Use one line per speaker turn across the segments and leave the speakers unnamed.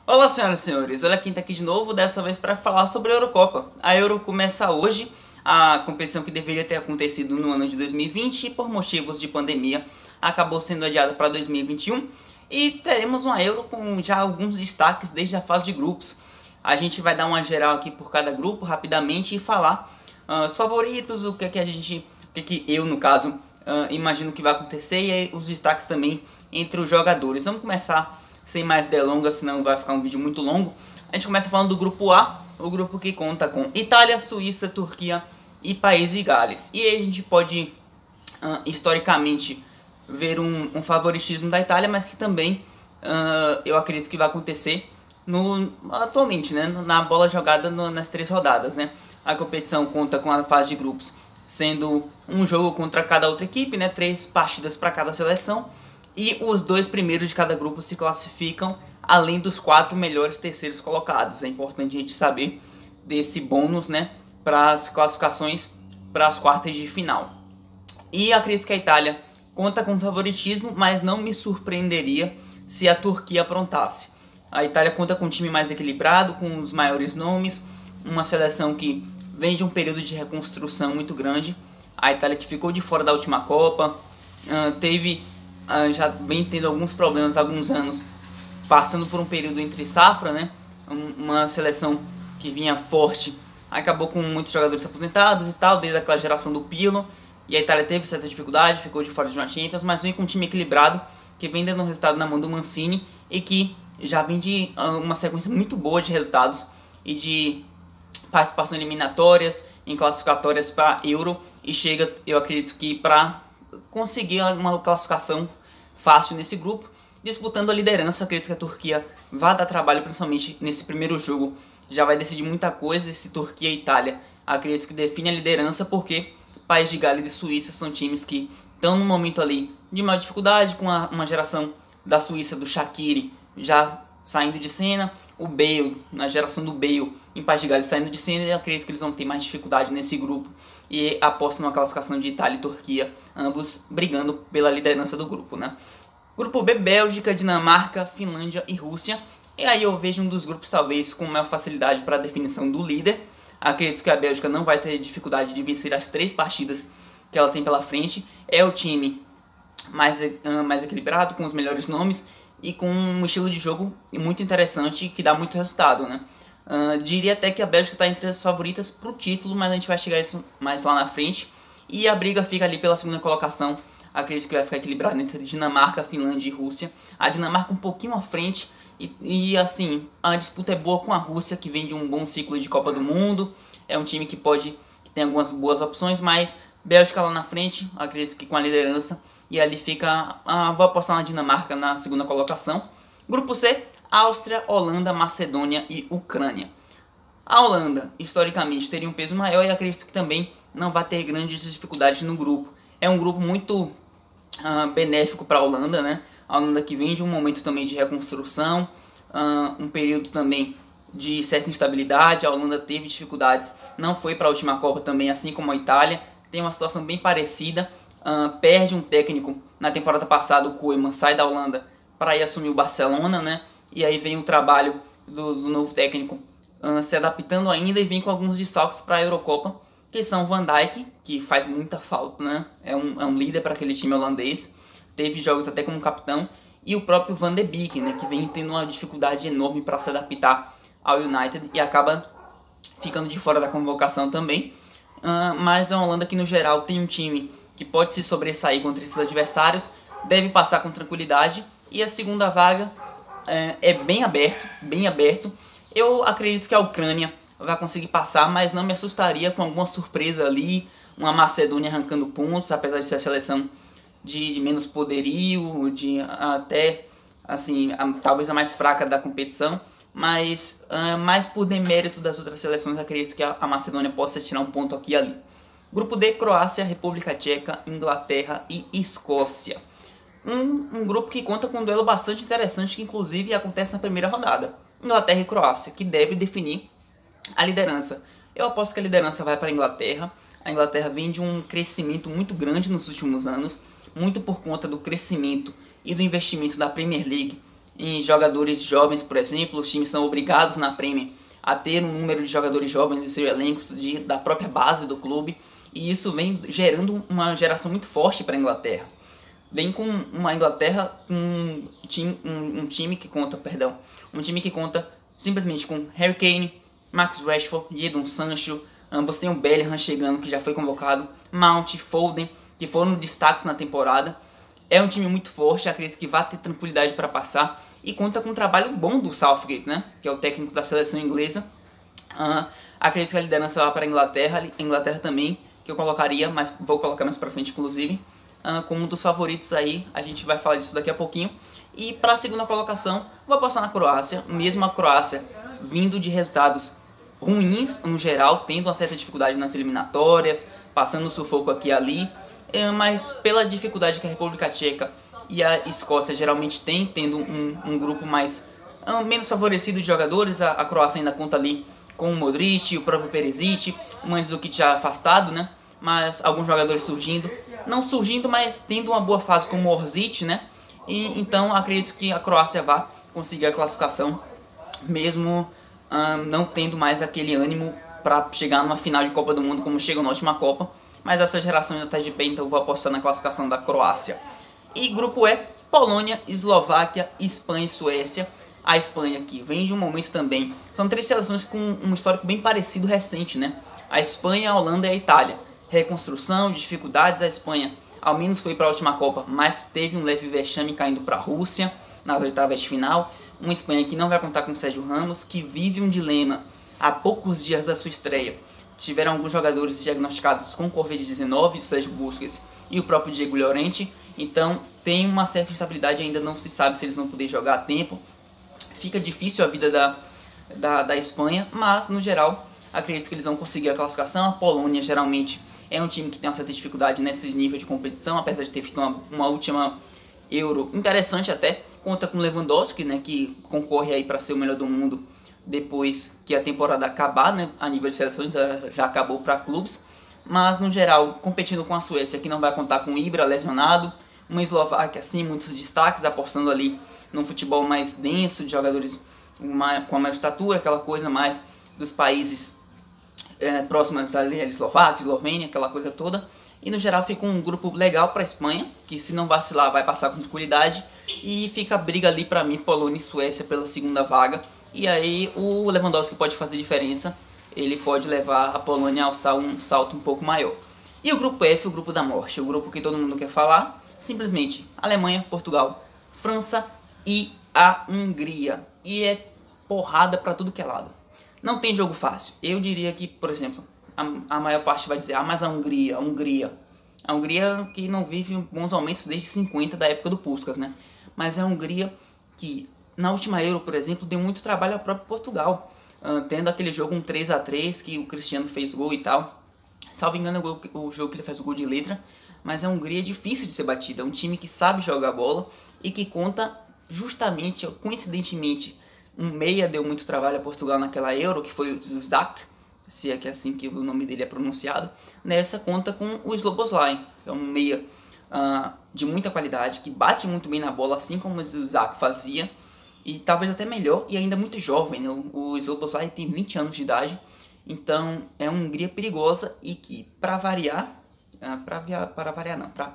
Olá, senhoras e senhores, olha quem tá aqui de novo, dessa vez para falar sobre a Eurocopa. A Euro começa hoje, a competição que deveria ter acontecido no ano de 2020 e por motivos de pandemia acabou sendo adiada para 2021 e teremos uma Euro com já alguns destaques desde a fase de grupos. A gente vai dar uma geral aqui por cada grupo rapidamente e falar os favoritos, o que é que a gente, o que é que eu no caso imagino que vai acontecer e aí os destaques também entre os jogadores. Vamos começar sem mais delongas, senão vai ficar um vídeo muito longo. A gente começa falando do grupo A, o grupo que conta com Itália, Suíça, Turquia e País de Gales. E aí a gente pode, historicamente, ver um favoritismo da Itália, mas que também eu acredito que vai acontecer atualmente, né, na bola jogada nas 3 rodadas. Né? A competição conta com a fase de grupos sendo um jogo contra cada outra equipe, né, 3 partidas para cada seleção. E os 2 primeiros de cada grupo se classificam, além dos 4 melhores terceiros colocados. É importante a gente saber desse bônus, né, para as classificações para as quartas de final. E acredito que a Itália conta com favoritismo, mas não me surpreenderia se a Turquia aprontasse. A Itália conta com um time mais equilibrado, com os maiores nomes, uma seleção que vem de um período de reconstrução muito grande. A Itália que ficou de fora da última Copa, já vem tendo alguns problemas há alguns anos, passando por um período entre safra, né? Uma seleção que vinha forte, acabou com muitos jogadores aposentados e tal, desde aquela geração do Pirlo, e a Itália teve certa dificuldade, ficou de fora de uma Champions, mas vem com um time equilibrado, que vem dando um resultado na mão do Mancini, e que já vem de uma sequência muito boa de resultados, e de participação em eliminatórias, em classificatórias para Euro, e chega, eu acredito que para conseguir uma classificação fácil nesse grupo, disputando a liderança. Acredito que a Turquia vai dar trabalho, principalmente nesse primeiro jogo, já vai decidir muita coisa. Esse Turquia e Itália, acredito que define a liderança, porque País de Gales e Suíça são times que estão no momento ali de maior dificuldade, com uma geração da Suíça, do Shaqiri, já saindo de cena, o Bale, na geração do Bale, em País de Gales saindo de cena, e acredito que eles vão ter mais dificuldade nesse grupo, e aposto numa classificação de Itália e Turquia, ambos brigando pela liderança do grupo, né? Grupo B, Bélgica, Dinamarca, Finlândia e Rússia. E aí eu vejo um dos grupos talvez com maior facilidade para a definição do líder. Acredito que a Bélgica não vai ter dificuldade de vencer as 3 partidas que ela tem pela frente. É o time mais equilibrado, com os melhores nomes e com um estilo de jogo muito interessante que dá muito resultado, né? Diria até que a Bélgica está entre as favoritas para o título, mas a gente vai chegar a isso mais lá na frente. E a briga fica ali pela segunda colocação. Acredito que vai ficar equilibrado entre Dinamarca, Finlândia e Rússia. A Dinamarca um pouquinho à frente e assim, a disputa é boa com a Rússia, que vem de um bom ciclo de Copa do Mundo. É um time que tem algumas boas opções, mas Bélgica lá na frente, acredito que com a liderança. E ali fica, vou apostar na Dinamarca na segunda colocação. Grupo C, Áustria, Holanda, Macedônia e Ucrânia. A Holanda, historicamente, teria um peso maior e acredito que também não vai ter grandes dificuldades no grupo. É um grupo muito benéfico para a Holanda, né? A Holanda que vem de um momento também de reconstrução, um período também de certa instabilidade. A Holanda teve dificuldades, não foi para a última Copa também, assim como a Itália. Tem uma situação bem parecida, perde um técnico na temporada passada, o Koeman sai da Holanda para ir assumir o Barcelona, né? E aí vem o trabalho do novo técnico se adaptando ainda, e vem com alguns destaques para a Eurocopa, que são Van Dijk, que faz muita falta, né? É um líder para aquele time holandês, teve jogos até como capitão, e o próprio Van de Beek, né, que vem tendo uma dificuldade enorme para se adaptar ao United e acaba ficando de fora da convocação também. Mas é uma Holanda que no geral tem um time que pode se sobressair contra esses adversários, deve passar com tranquilidade, e a segunda vaga é bem aberto, bem aberto. Eu acredito que a Ucrânia vai conseguir passar, mas não me assustaria com alguma surpresa ali, uma Macedônia arrancando pontos, apesar de ser a seleção de menos poderio, de até, assim, talvez a mais fraca da competição, mas mais por demérito das outras seleções, acredito que a Macedônia possa tirar um ponto aqui e ali. Grupo D, Croácia, República Tcheca, Inglaterra e Escócia. Um grupo que conta com um duelo bastante interessante, que inclusive acontece na primeira rodada. Inglaterra e Croácia, que deve definir a liderança. Eu aposto que a liderança vai para a Inglaterra. A Inglaterra vem de um crescimento muito grande nos últimos anos, muito por conta do crescimento e do investimento da Premier League, em jogadores jovens, por exemplo. Os times são obrigados na Premier a ter um número de jogadores jovens em seus elencos da própria base do clube, e isso vem gerando uma geração muito forte para a Inglaterra. Vem com uma Inglaterra com um time que conta simplesmente com Harry Kane, Marcus Rashford, Jadon Sancho, você tem o Bellingham chegando, que já foi convocado, Mount, Foden, que foram destaques na temporada. É um time muito forte, acredito que vai ter tranquilidade para passar, e conta com um trabalho bom do Southgate, né, que é o técnico da seleção inglesa. Acredito que a liderança vai para a Inglaterra também, que eu colocaria, mas vou colocar mais para frente inclusive, como um dos favoritos aí. A gente vai falar disso daqui a pouquinho. E para a segunda colocação, vou apostar na Croácia, mesmo a Croácia vindo de resultados ruins no geral, tendo uma certa dificuldade nas eliminatórias, passando sufoco aqui e ali, mas pela dificuldade que a República Tcheca e a Escócia geralmente têm, tendo um grupo menos favorecido de jogadores, a Croácia ainda conta ali com o Modric, o próprio Perisic, o Mandzukic já afastado, né? Mas alguns jogadores não surgindo, mas tendo uma boa fase como o Orsic, né? E então acredito que a Croácia vai conseguir a classificação, mesmo não tendo mais aquele ânimo para chegar numa final de Copa do Mundo como chegou na última Copa. Mas essa geração ainda está de pé, então eu vou apostar na classificação da Croácia. E grupo E, Polônia, Eslováquia, Espanha e Suécia. A Espanha aqui vem de um momento também. São três seleções com um histórico bem parecido recente, né? A Espanha, a Holanda e a Itália. Reconstrução, dificuldades. A Espanha ao menos foi para a última Copa, mas teve um leve vexame caindo para a Rússia nas oitavas de final. Uma Espanha que não vai contar com o Sérgio Ramos, que vive um dilema há poucos dias da sua estreia. Tiveram alguns jogadores diagnosticados com Covid-19, o Sérgio Busquets e o próprio Diego Llorente. Então tem uma certa instabilidade, ainda não se sabe se eles vão poder jogar a tempo. Fica difícil a vida da Espanha, mas no geral acredito que eles vão conseguir a classificação. A Polônia geralmente é um time que tem uma certa dificuldade nesse nível de competição, apesar de ter feito uma última Euro interessante até. Conta com Lewandowski, né, que concorre aí para ser o melhor do mundo depois que a temporada acabar, né, a nível de seleções já acabou para clubes. Mas no geral, competindo com a Suécia, que não vai contar com Ibra lesionado, uma Eslováquia assim, muitos destaques, apostando ali num futebol mais denso, de jogadores com a maior estatura, aquela coisa mais dos países próximos ali, a Eslováquia, Eslovênia, aquela coisa toda. E no geral fica um grupo legal para a Espanha, que se não vacilar vai passar com tranquilidade. E fica a briga ali para mim, Polônia e Suécia pela segunda vaga. E aí o Lewandowski pode fazer diferença, ele pode levar a Polônia a alçar um salto um pouco maior. E o grupo F, o grupo da morte, o grupo que todo mundo quer falar, simplesmente Alemanha, Portugal, França e a Hungria. E é porrada para tudo que é lado. Não tem jogo fácil. Eu diria que, por exemplo, a maior parte vai dizer, mas a Hungria que não vive bons aumentos desde 50, da época do Puskás, né? Mas é a Hungria que, na última Euro, por exemplo, deu muito trabalho ao próprio Portugal, tendo aquele jogo 3-3, que o Cristiano fez gol e tal. Salvo engano, o jogo que ele faz o gol de letra, mas a Hungria é difícil de ser batida. É um time que sabe jogar bola e que conta justamente, coincidentemente, um meia deu muito trabalho a Portugal naquela Euro, que foi o Zuzak, se é que é assim que o nome dele é pronunciado. Nessa conta com o Szoboszlai, que é um meia de muita qualidade, que bate muito bem na bola, assim como o Zuzak fazia, e talvez até melhor, e ainda muito jovem, né? O Szoboszlai tem 20 anos de idade, então é uma Hungria perigosa e que, para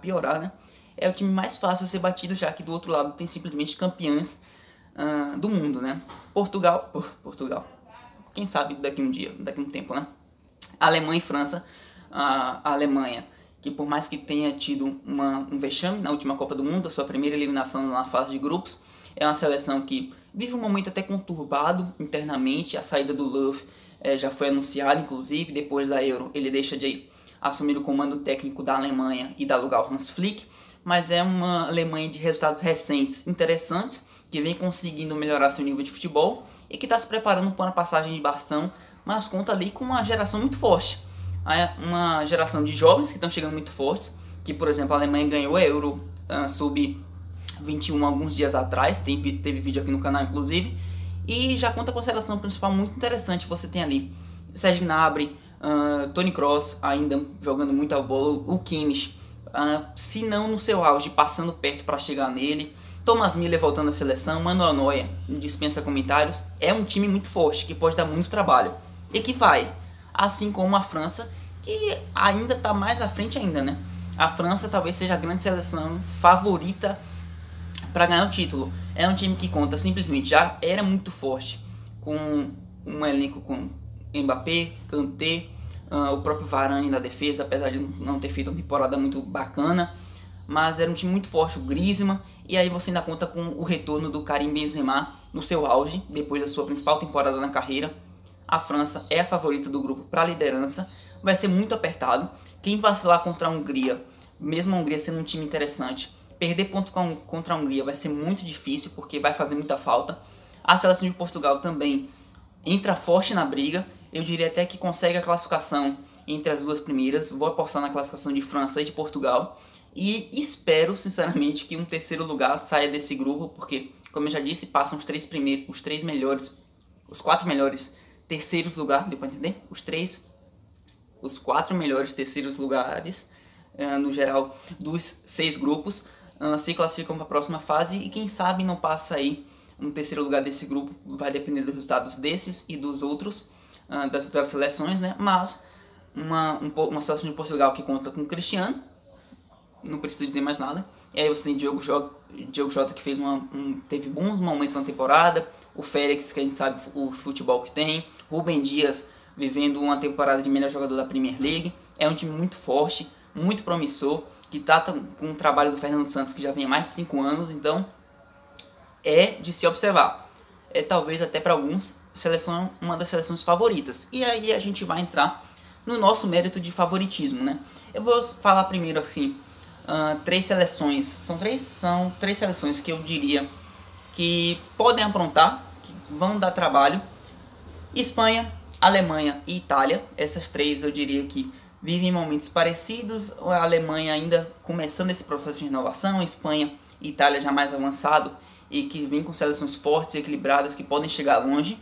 piorar, né? É o time mais fácil a ser batido, já que do outro lado tem simplesmente campeãs do mundo, né? Portugal, quem sabe daqui um tempo, né? Alemanha e França. A Alemanha, que por mais que tenha tido um vexame na última Copa do Mundo, a sua primeira eliminação na fase de grupos, é uma seleção que vive um momento até conturbado internamente. A saída do Löw já foi anunciada, inclusive, depois da Euro ele deixa de assumir o comando técnico da Alemanha e dá lugar ao Hans Flick, mas é uma Alemanha de resultados recentes interessantes, que vem conseguindo melhorar seu nível de futebol e que está se preparando para uma passagem de bastão, mas conta ali com uma geração muito forte. Uma geração de jovens que estão chegando muito fortes, que, por exemplo, a Alemanha ganhou a Euro Sub-21 alguns dias atrás, teve vídeo aqui no canal inclusive, e já conta com a seleção principal muito interessante. Você tem ali Serge Gnabry, Toni Kroos ainda jogando muita bola, o Kimmich, se não no seu auge, passando perto para chegar nele. Thomas Müller voltando à seleção, Manuel Neuer, dispensa comentários, é um time muito forte, que pode dar muito trabalho. E que vai, assim como a França, que ainda está mais à frente ainda, né? A França talvez seja a grande seleção favorita para ganhar o título. É um time que conta simplesmente, já era muito forte, com um elenco com Mbappé, Kanté, o próprio Varane na defesa, apesar de não ter feito uma temporada muito bacana, mas era um time muito forte, o Griezmann, e aí você ainda conta com o retorno do Karim Benzema no seu auge, depois da sua principal temporada na carreira. A França é a favorita do grupo para a liderança, vai ser muito apertado. Quem vacilar contra a Hungria, mesmo a Hungria sendo um time interessante, perder ponto contra a Hungria vai ser muito difícil, porque vai fazer muita falta. A seleção de Portugal também entra forte na briga, eu diria até que consegue a classificação entre as duas primeiras. Vou apostar na classificação de França e de Portugal, e espero sinceramente que um terceiro lugar saia desse grupo, porque, como eu já disse, passam os 4 melhores terceiros lugares, deu pra entender? Os 4 melhores terceiros lugares, no geral, dos 6 grupos, se classificam para a próxima fase, e quem sabe não passa aí um terceiro lugar desse grupo. Vai depender dos resultados desses e dos outros, das outras seleções, né? Mas uma seleção de Portugal que conta com o Cristiano, não preciso dizer mais nada. E aí você tem Diogo Jota, que teve bons momentos na temporada, o Félix, que a gente sabe o futebol que tem, Rúben Dias vivendo uma temporada de melhor jogador da Premier League. É um time muito forte, muito promissor, que está com o trabalho do Fernando Santos, que já vem há mais de 5 anos, então é de se observar. É talvez até para alguns uma das seleções favoritas. E aí a gente vai entrar no nosso mérito de favoritismo, né? Eu vou falar primeiro assim, 3 seleções. São três seleções que eu diria que podem aprontar, que vão dar trabalho. Espanha, Alemanha e Itália. Essas 3 eu diria que vivem momentos parecidos. A Alemanha ainda começando esse processo de renovação, a Espanha e Itália já mais avançado, e que vem com seleções fortes e equilibradas que podem chegar longe.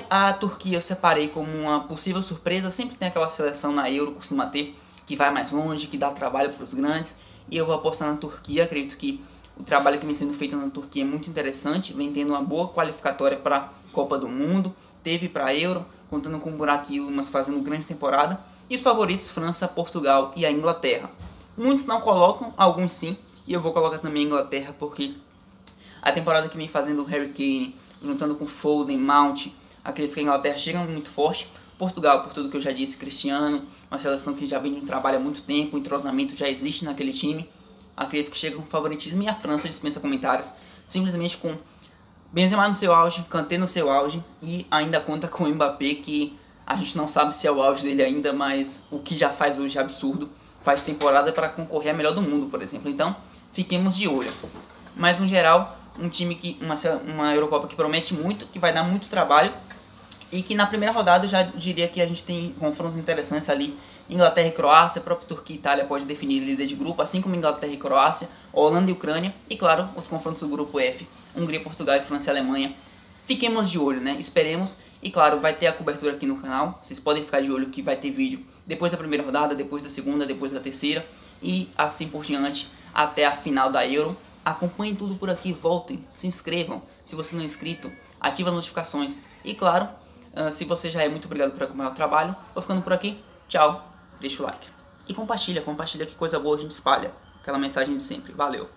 A Turquia eu separei como uma possível surpresa. Sempre tem aquela seleção na Euro, costuma ter, que vai mais longe, que dá trabalho para os grandes, e eu vou apostar na Turquia. Acredito que o trabalho que vem sendo feito na Turquia é muito interessante, vem tendo uma boa qualificatória para a Copa do Mundo, teve para a Euro, contando com o buraquinho, mas fazendo grande temporada. E os favoritos, França, Portugal e a Inglaterra. Muitos não colocam, alguns sim, e eu vou colocar também a Inglaterra, porque a temporada que vem fazendo o Harry Kane, juntando com Foden, Mount, acredito que a Inglaterra chega muito forte. Portugal, por tudo que eu já disse, Cristiano, uma seleção que já vem de um trabalho há muito tempo, o entrosamento já existe naquele time, acredito que chega com favoritismo. E a França dispensa comentários, simplesmente com Benzema no seu auge, Kanté no seu auge, e ainda conta com o Mbappé, que a gente não sabe se é o auge dele ainda, mas o que já faz hoje é absurdo. Faz temporada para concorrer a melhor do mundo, por exemplo. Então, fiquemos de olho. Mas, no geral, um time uma Eurocopa que promete muito, que vai dar muito trabalho, e que na primeira rodada eu já diria que a gente tem confrontos interessantes ali. Inglaterra e Croácia, próprio Turquia e Itália pode definir líder de grupo, assim como Inglaterra e Croácia, Holanda e Ucrânia, e claro, os confrontos do grupo F, Hungria, Portugal e França e Alemanha. Fiquemos de olho, né? Esperemos, e claro, vai ter a cobertura aqui no canal, vocês podem ficar de olho que vai ter vídeo depois da primeira rodada, depois da segunda, depois da terceira, e assim por diante, até a final da Euro. Acompanhem tudo por aqui, voltem, se inscrevam, se você não é inscrito, ative as notificações, e claro, se você já é, muito obrigado por acompanhar o trabalho. Vou ficando por aqui, tchau, deixa o like. E compartilha que coisa boa a gente espalha. Aquela mensagem de sempre, valeu.